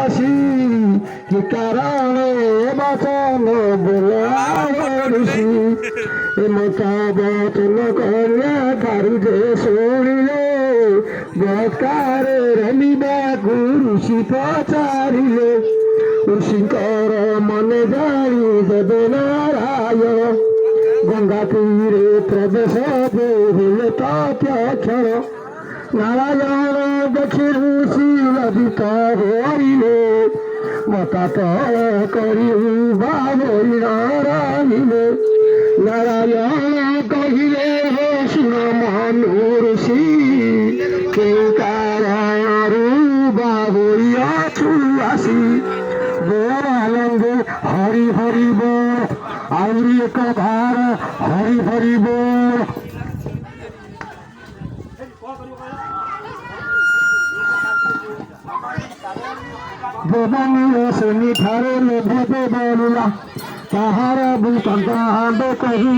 বাসি কি কারণে বাঁচন বলছি এ মতাবতন কন্যা কারু যে শুনিলে বৎকারে রমিবা গুরুষি পচারিলে ঋষিଙ୍କର মনে জানি দেবে নারায়ণ গঙ্গা তীরে প্রবেশ হইলে তৎক্ষণ নারায়ণ দেখি ঋষি লবিত হইলে মতা তল করি বাবই নারায়ণে নারায়ণ কহিলে হে শুণ মনু ঋষি কেউ কারণରୁ বাবই অছু আসি বড় আনন্দে হরি হরি বল আউরি এক ভার হরি হরি বল দেবানী শুনি ঠারে লোভ বলিলা তাহার ভূতন্ত কহি